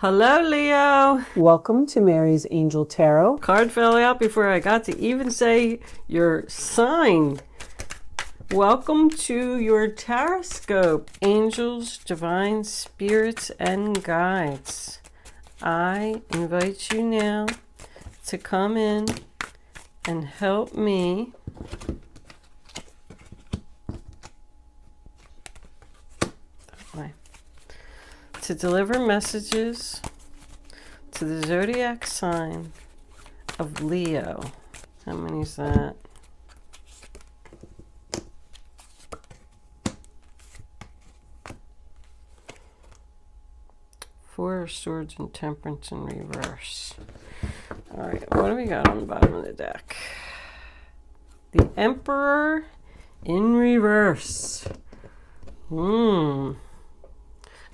Hello, Leo. Welcome to Mary's Angel Tarot. Card fell out before I got to even say your sign. Welcome to your horoscope. Angels, divine spirits, and guides. I invite you now to come in and help me to deliver messages to the zodiac sign of Leo. How many is that? Four of Swords and Temperance in reverse. All right, what do we got on the bottom of the deck? The Emperor in reverse.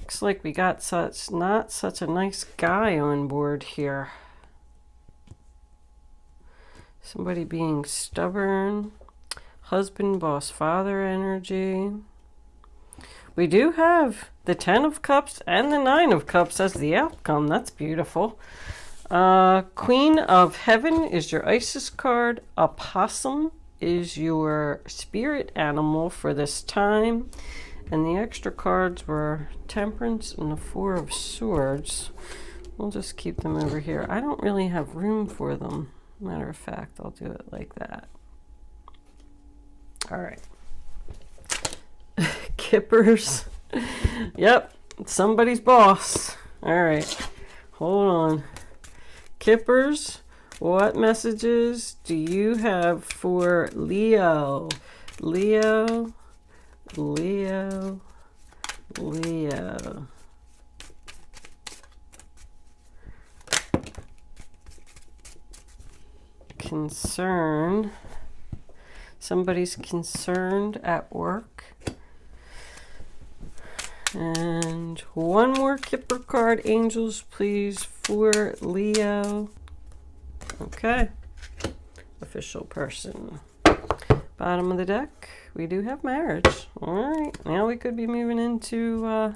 Looks like we got not such a nice guy on board here. Somebody being stubborn. Husband, boss, father energy. We do have the 10 of Cups and the 9 of Cups as the outcome. That's beautiful. Queen of Heaven is your Isis card. Opossum is your spirit animal for this time. And the extra cards were Temperance and the Four of Swords. We'll just keep them over here. I don't really have room for them. Matter of fact, I'll do it like that. All right. Kippers. Yep, somebody's boss. All right, hold on. Kippers, what messages do you have for Leo? Leo. Concern. Somebody's concerned at work. And one more Kipper card, angels, please, for Leo. Okay. Official person. Bottom of the deck, we do have marriage. All right, now we could be moving into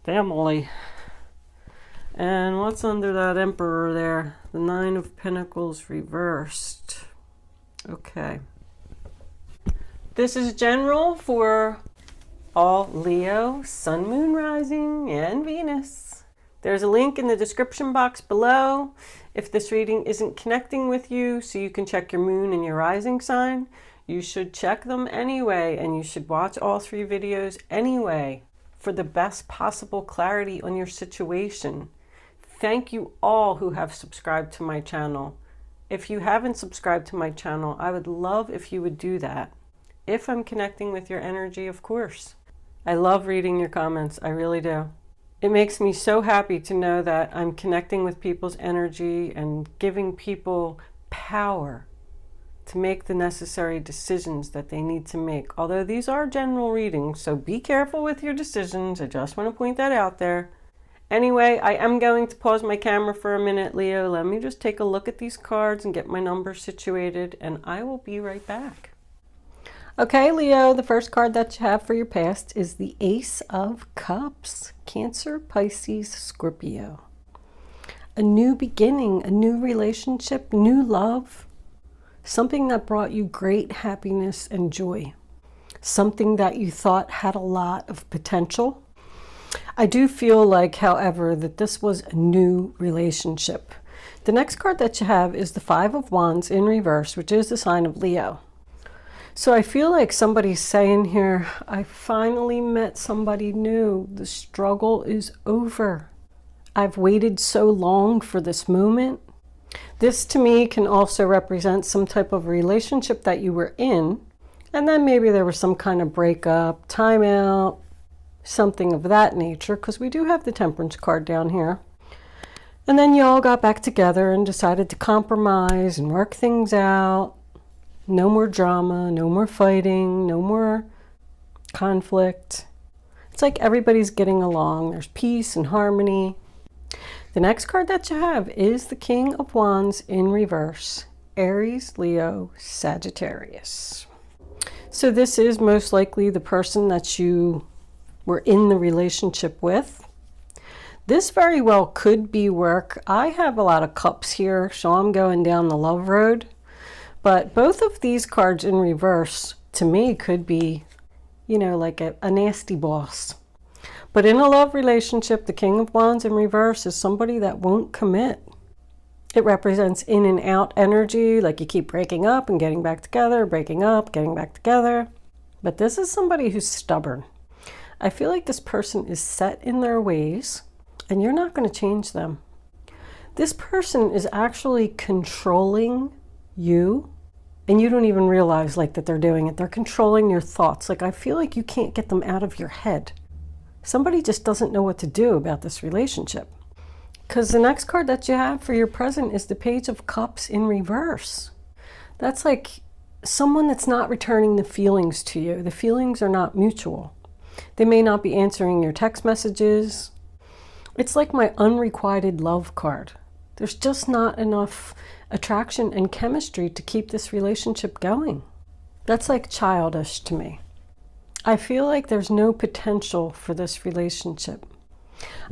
family. And what's under that Emperor there? The 9 of Pentacles reversed. Okay. This is general for all Leo, Sun, Moon, Rising, and Venus. There's a link in the description box below if this reading isn't connecting with you, so you can check your moon and your rising sign. You should check them anyway, and you should watch all 3 videos anyway for the best possible clarity on your situation. Thank you all who have subscribed to my channel. If you haven't subscribed to my channel, I would love if you would do that. If I'm connecting with your energy, of course. I love reading your comments, I really do. It makes me so happy to know that I'm connecting with people's energy and giving people power to make the necessary decisions that they need to make. Although these are general readings, so be careful with your decisions. I just want to point that out there. Anyway, I am going to pause my camera for a minute, Leo. Let me just take a look at these cards and get my numbers situated, and I will be right back. Okay, Leo, the first card that you have for your past is the Ace of Cups. Cancer, Pisces, Scorpio. A new beginning, a new relationship, new love. Something that brought you great happiness and joy. Something that you thought had a lot of potential. I do feel like, however, that this was a new relationship. The next card that you have is the 5 of Wands in reverse, which is the sign of Leo. So I feel like somebody's saying here, I finally met somebody new. The struggle is over. I've waited so long for this moment. This to me can also represent some type of relationship that you were in, and then maybe there was some kind of breakup, timeout, something of that nature, because we do have the Temperance card down here. And then you all got back together and decided to compromise and work things out. No more drama, no more fighting, no more conflict. It's like everybody's getting along. There's peace and harmony. The next card that you have is the King of Wands in reverse. Aries, Leo, Sagittarius. So this is most likely the person that you were in the relationship with. This very well could be work. I have a lot of cups here, so I'm going down the love road. But both of these cards in reverse, to me, could be, you know, like a nasty boss. But in a love relationship, the King of Wands in reverse is somebody that won't commit. It represents in and out energy, like you keep breaking up and getting back together, breaking up, getting back together. But this is somebody who's stubborn. I feel like this person is set in their ways, and you're not going to change them. This person is actually controlling you, and you don't even realize like that they're doing it. They're controlling your thoughts. Like I feel like you can't get them out of your head. Somebody just doesn't know what to do about this relationship. Because the next card that you have for your present is the Page of Cups in reverse. That's like someone that's not returning the feelings to you. The feelings are not mutual. They may not be answering your text messages. It's like my unrequited love card. There's just not enough attraction and chemistry to keep this relationship going. That's like childish to me. I feel like there's no potential for this relationship.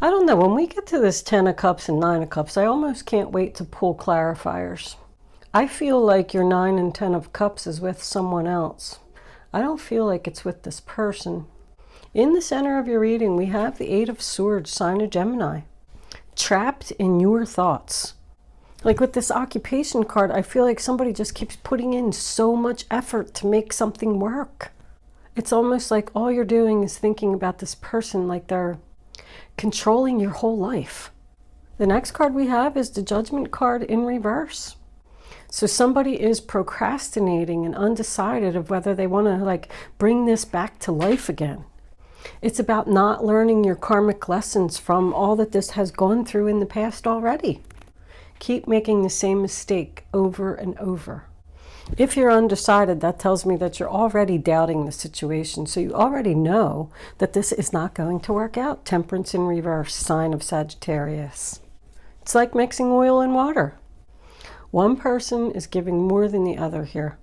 I don't know, when we get to this 10 of Cups and 9 of Cups, I almost can't wait to pull clarifiers. I feel like your 9 and 10 of Cups is with someone else. I don't feel like it's with this person. In the center of your reading, we have the 8 of Swords, sign of Gemini. Trapped in your thoughts. Like with this occupation card, I feel like somebody just keeps putting in so much effort to make something work. It's almost like all you're doing is thinking about this person like they're controlling your whole life. The next card we have is the Judgment card in reverse. So somebody is procrastinating and undecided of whether they want to like bring this back to life again. It's about not learning your karmic lessons from all that this has gone through in the past already. Keep making the same mistake over and over. If you're undecided, that tells me that you're already doubting the situation. So you already know that this is not going to work out. Temperance in reverse, sign of Sagittarius. It's like mixing oil and water. One person is giving more than the other here.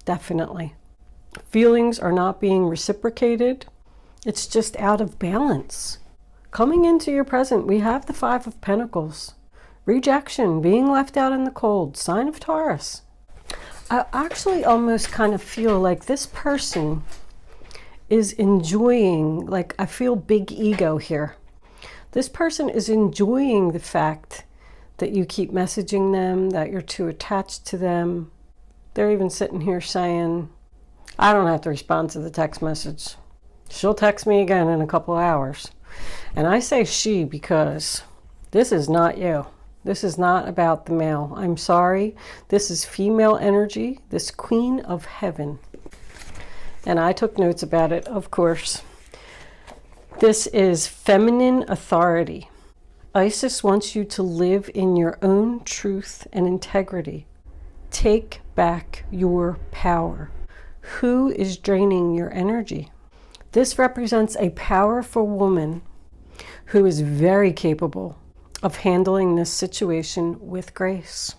Definitely. Feelings are not being reciprocated. It's just out of balance. Coming into your present, we have the 5 of Pentacles. Rejection, being left out in the cold, sign of Taurus. I actually almost kind of feel like this person is enjoying, like I feel big ego here. This person is enjoying the fact that you keep messaging them, that you're too attached to them. They're even sitting here saying, I don't have to respond to the text message. She'll text me again in a couple hours. And I say she because this is not you. This is not about the male. I'm sorry. This is female energy, this Queen of Heaven. And I took notes about it, of course. This is feminine authority. Isis wants you to live in your own truth and integrity. Take back your power. Who is draining your energy? This represents a powerful woman who is very capable of handling this situation with grace.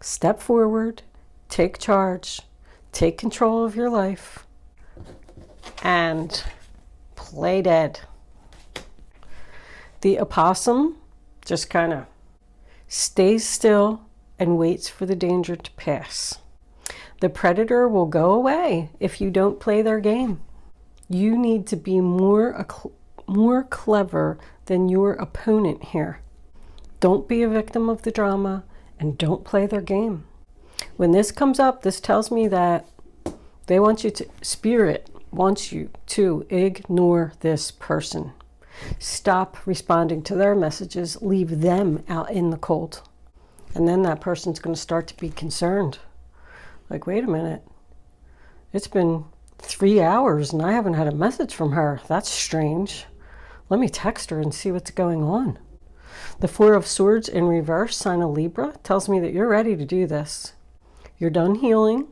Step forward, take charge, take control of your life, and play dead. The opossum just kind of stays still and waits for the danger to pass. The predator will go away if you don't play their game. You need to be more clever than your opponent here. Don't be a victim of the drama and don't play their game. When this comes up, this tells me that they want you to, Spirit wants you to ignore this person. Stop responding to their messages. Leave them out in the cold. And then that person's going to start to be concerned. Like, wait a minute. It's been 3 hours and I haven't had a message from her. That's strange. Let me text her and see what's going on. The 4 of Swords in reverse, sign of Libra, tells me that you're ready to do this. You're done healing.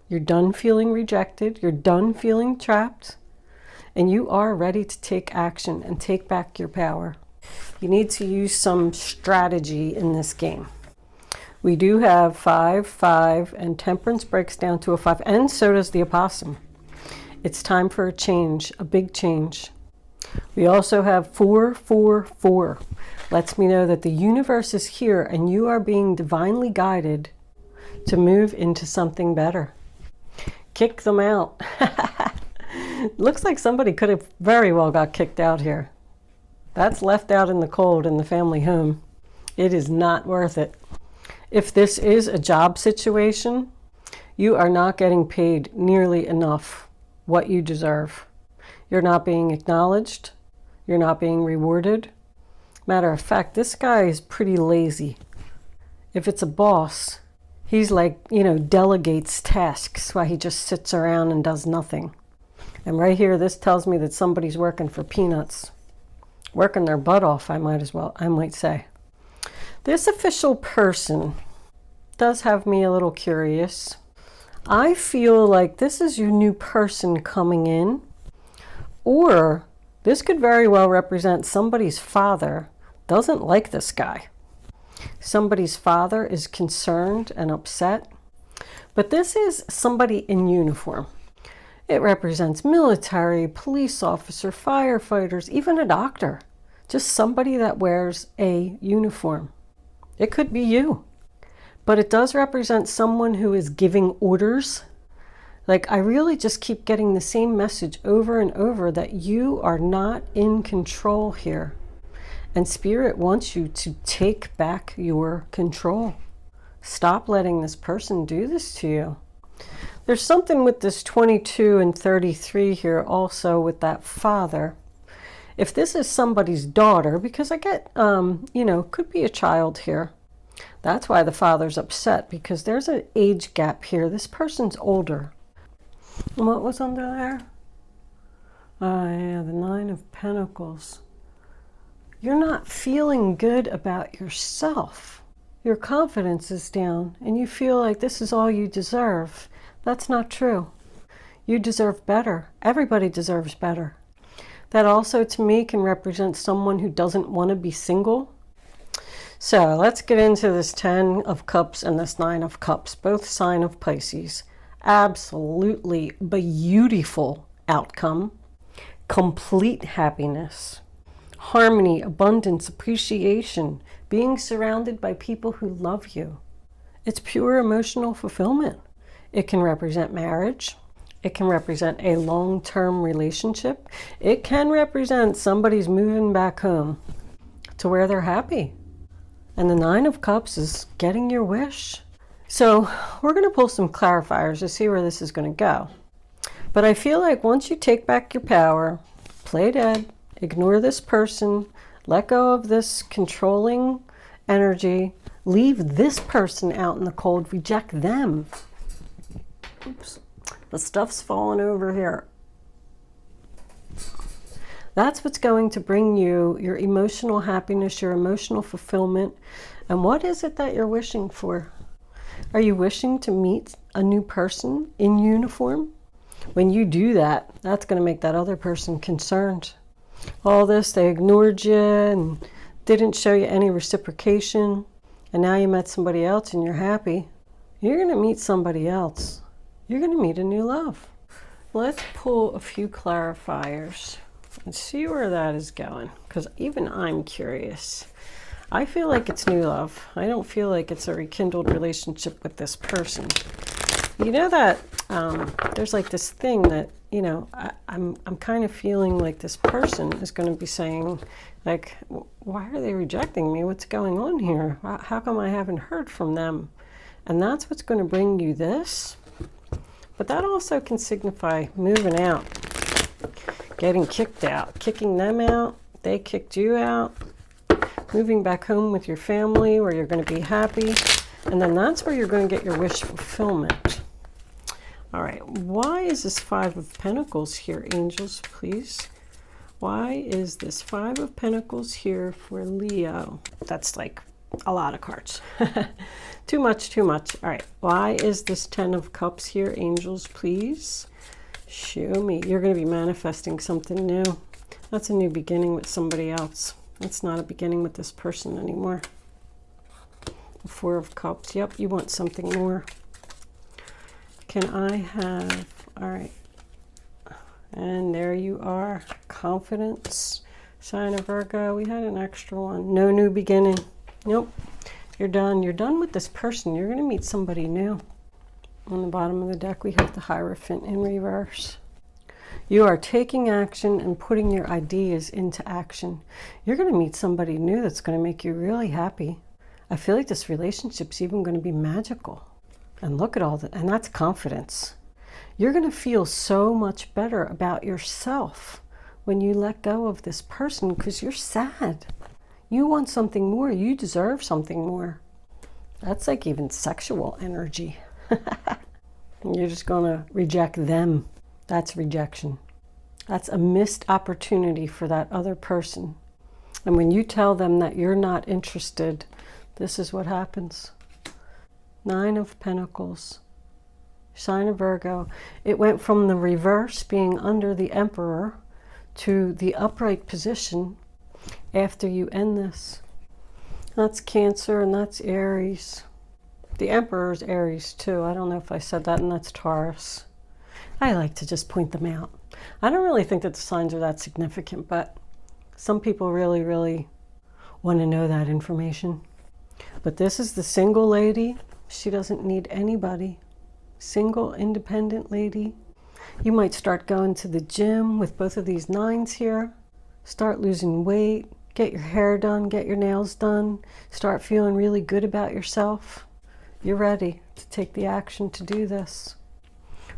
You're done feeling rejected. You're done feeling trapped. And you are ready to take action and take back your power. You need to use some strategy in this game. We do have 5, 5, and Temperance breaks down to a 5, and so does the opossum. It's time for a change, a big change. We also have 444. Lets me know that the universe is here and you are being divinely guided to move into something better. Kick them out. Looks like somebody could have very well got kicked out here. That's left out in the cold in the family home. It is not worth it. If this is a job situation, you are not getting paid nearly enough what you deserve. You're not being acknowledged. You're not being rewarded. Matter of fact, this guy is pretty lazy. If it's a boss, he's like, delegates tasks while he just sits around and does nothing. And right here, this tells me that somebody's working for peanuts. Working their butt off, I might say. This official person does have me a little curious. I feel like this is your new person coming in, or this could very well represent somebody's father doesn't like this guy. Somebody's father is concerned and upset. But this is somebody in uniform. It represents military, police officer, firefighters, even a doctor. Just somebody that wears a uniform. It could be you. But it does represent someone who is giving orders. Like, I really just keep getting the same message over and over that you are not in control here. And Spirit wants you to take back your control. Stop letting this person do this to you. There's something with this 22 and 33 here also with that father. If this is somebody's daughter, because I get, could be a child here. That's why the father's upset, because there's an age gap here. This person's older. And what was under there? The 9 of Pentacles. You're not feeling good about yourself. Your confidence is down and you feel like this is all you deserve. That's not true. You deserve better. Everybody deserves better. That also to me can represent someone who doesn't want to be single. So let's get into this 10 of Cups and this 9 of Cups, both sign of Pisces. Absolutely beautiful outcome. Complete happiness. Harmony, abundance, appreciation, being surrounded by people who love you. It's pure emotional fulfillment. It can represent marriage. It can represent a long-term relationship. It can represent somebody's moving back home to where they're happy. And the 9 of Cups is getting your wish. So we're going to pull some clarifiers to see where this is going to go. But I feel like once you take back your power, play dead, ignore this person, let go of this controlling energy, leave this person out in the cold, reject them. Oops, the stuff's falling over here. That's what's going to bring you your emotional happiness, your emotional fulfillment. And what is it that you're wishing for? Are you wishing to meet a new person in uniform? When you do that, that's going to make that other person concerned. All this, they ignored you and didn't show you any reciprocation, and now you met somebody else and you're happy. You're going to meet somebody else. You're going to meet a new love. Let's pull a few clarifiers and see where that is going, because even I'm curious. I feel like it's new love. I don't feel like it's a rekindled relationship with this person. You know that there's like this thing that, I'm kind of feeling like this person is going to be saying, like, why are they rejecting me? What's going on here? How come I haven't heard from them? And that's what's going to bring you this. But that also can signify moving out, getting kicked out, kicking them out. They kicked you out, moving back home with your family where you're going to be happy. And then that's where you're going to get your wish fulfillment. All right, why is this 5 of Pentacles here, angels, please? Why is this 5 of Pentacles here for Leo? That's like a lot of cards. Too much, too much. All right, why is this 10 of Cups here, angels, please? Show me. You're going to be manifesting something new. That's a new beginning with somebody else. That's not a beginning with this person anymore. The 4 of Cups. Yep, you want something more. Can I have, all right, And there you are. Confidence. Sign of Virgo. We had an extra one. No new beginning. Nope. You're done. You're done with this person. You're going to meet somebody new. On the bottom of the deck, we have the Hierophant in reverse. You are taking action and putting your ideas into action. You're going to meet somebody new that's going to make you really happy. I feel like this relationship's even going to be magical. And look at all that. And that's confidence. You're going to feel so much better about yourself when you let go of this person because you're sad. You want something more. You deserve something more. That's like even sexual energy. You're just going to reject them. That's rejection. That's a missed opportunity for that other person. And when you tell them that you're not interested, this is what happens. 9 of Pentacles. Sign of Virgo. It went from the reverse, being under the Emperor, to the upright position after you end this. That's Cancer and that's Aries. The Emperor is Aries too. I don't know if I said that, and that's Taurus. I like to just point them out. I don't really think that the signs are that significant, but some people really, really want to know that information. But this is the single lady. She doesn't need anybody. Single, independent lady. You might start going to the gym with both of these 9s here. Start losing weight. Get your hair done. Get your nails done. Start feeling really good about yourself. You're ready to take the action to do this.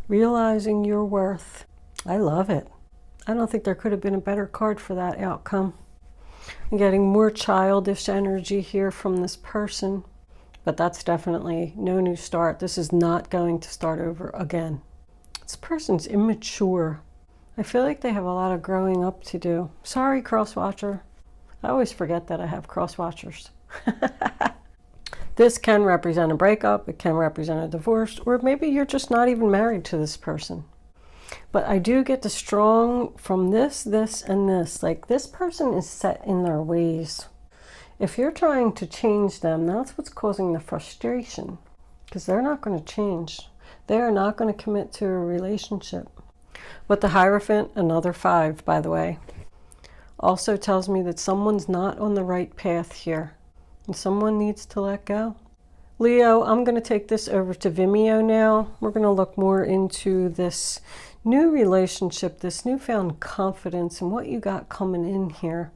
Realizing your worth. I love it. I don't think there could have been a better card for that outcome. I'm getting more childish energy here from this person, but that's definitely no new start. This is not going to start over again. This person's immature. I feel like they have a lot of growing up to do. Sorry, cross-watcher. I always forget that I have cross-watchers. This can represent a breakup, it can represent a divorce, or maybe you're just not even married to this person. But I do get the strong from this, this, and this. Like this person is set in their ways. If you're trying to change them, that's what's causing the frustration. Because they're not going to change. They are not going to commit to a relationship. With the Hierophant, another 5, by the way, also tells me that someone's not on the right path here. And someone needs to let go. Leo, I'm going to take this over to Vimeo now. We're going to look more into this new relationship, this newfound confidence, and what you got coming in here.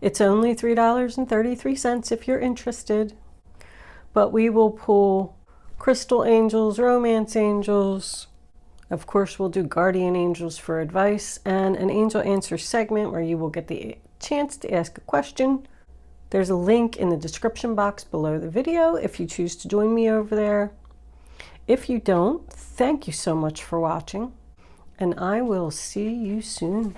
It's only $3.33 if you're interested. But we will pull crystal angels, romance angels. Of course, we'll do guardian angels for advice and an angel answer segment where you will get the chance to ask a question. There's a link in the description box below the video if you choose to join me over there. If you don't, thank you so much for watching, and I will see you soon.